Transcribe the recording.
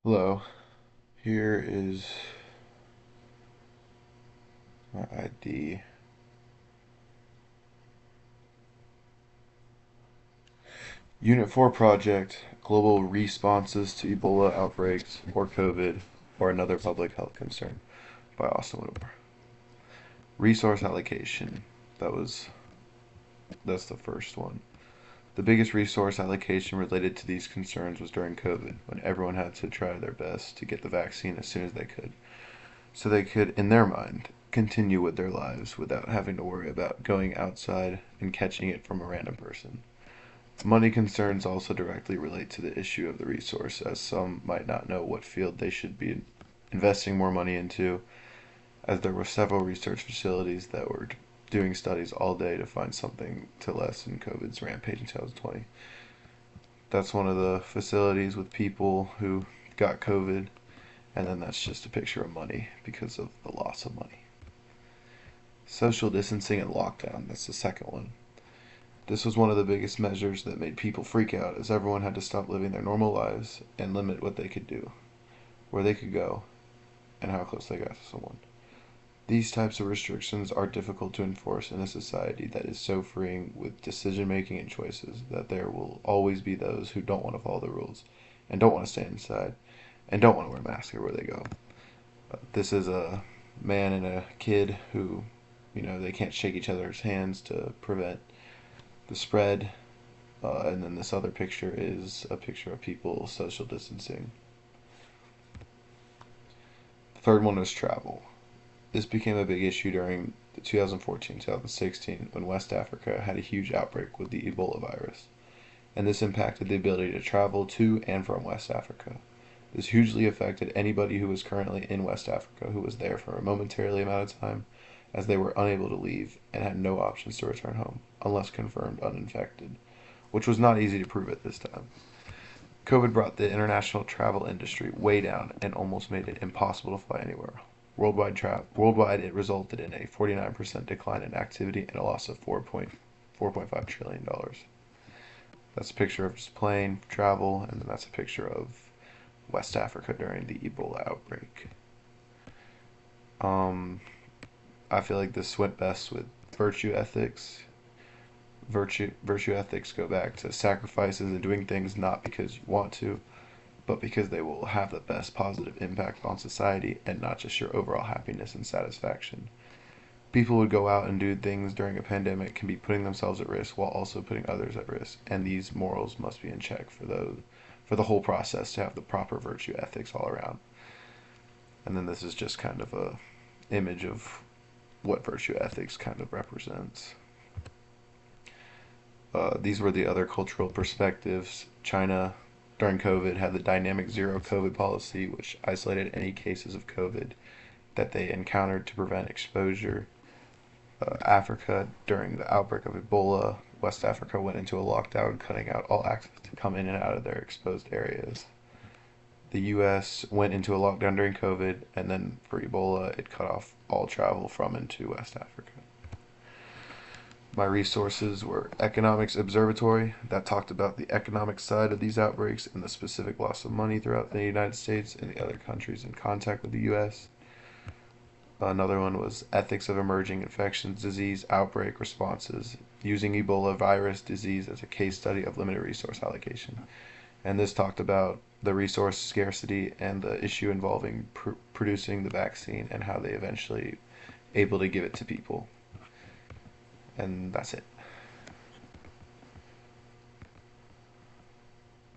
Hello, here is my ID. Unit 4 Project Global Responses to Ebola Outbreaks or COVID or Another Public Health Concern by Austin Whittemore. Resource allocation. That was that's the first one. The biggest resource allocation related to these concerns was during COVID, when everyone had to try their best to get the vaccine as soon as they could, so they could, in their mind, continue with their lives without having to worry about going outside and catching it from a random person. Money concerns also directly relate to the issue of the resource, as some might not know what field they should be investing more money into, as there were several research facilities that were doing studies all day to find something to lessen COVID's rampage in 2020. That's one of the facilities with people who got COVID, and then that's just a picture of money because of the loss of money. Social distancing and lockdown, that's the second one. This was one of the biggest measures that made people freak out, as everyone had to stop living their normal lives and limit what they could do, where they could go, and how close they got to someone. These types of restrictions are difficult to enforce in a society that is so freeing with decision making and choices that there will always be those who don't want to follow the rules and don't want to stay inside and don't want to wear masks everywhere they go. This is a man and a kid who, they can't shake each other's hands to prevent the spread. And then this other picture is a picture of people social distancing. The third one is travel. This became a big issue during the 2014-2016 when West Africa had a huge outbreak with the Ebola virus, and this impacted the ability to travel to and from West Africa. This hugely affected anybody who was currently in West Africa who was there for a momentary amount of time, as they were unable to leave and had no options to return home, unless confirmed uninfected, which was not easy to prove at this time. COVID brought the international travel industry way down and almost made it impossible to fly anywhere. Worldwide, it resulted in a 49% decline in activity and a loss of $4.5 trillion. That's a picture of just plane travel, and then that's a picture of West Africa during the Ebola outbreak. Um, I feel like this went best with virtue ethics. Virtue ethics go back to sacrifices and doing things not because you want to, but because they will have the best positive impact on society and not just your overall happiness and satisfaction. People would go out and do things during a pandemic can be putting themselves at risk while also putting others at risk, and these morals must be in check for the whole process to have the proper virtue ethics all around. And then this is just kind of a image of what virtue ethics kind of represents. These were the other cultural perspectives. China, during COVID, had the dynamic zero COVID policy, which isolated any cases of COVID that they encountered to prevent exposure. Africa, during the outbreak of Ebola, West Africa went into a lockdown, cutting out all access to come in and out of their exposed areas. The U.S. went into a lockdown during COVID, and then for Ebola, it cut off all travel from and to West Africa. My resources were Economics Observatory, that talked about the economic side of these outbreaks and the specific loss of money throughout the United States and the other countries in contact with the U.S. Another one was Ethics of Emerging Infectious Disease Outbreak Responses, using Ebola virus disease as a case study of limited resource allocation. And this talked about the resource scarcity and the issue involving producing the vaccine and how they eventually able to give it to people. And that's it.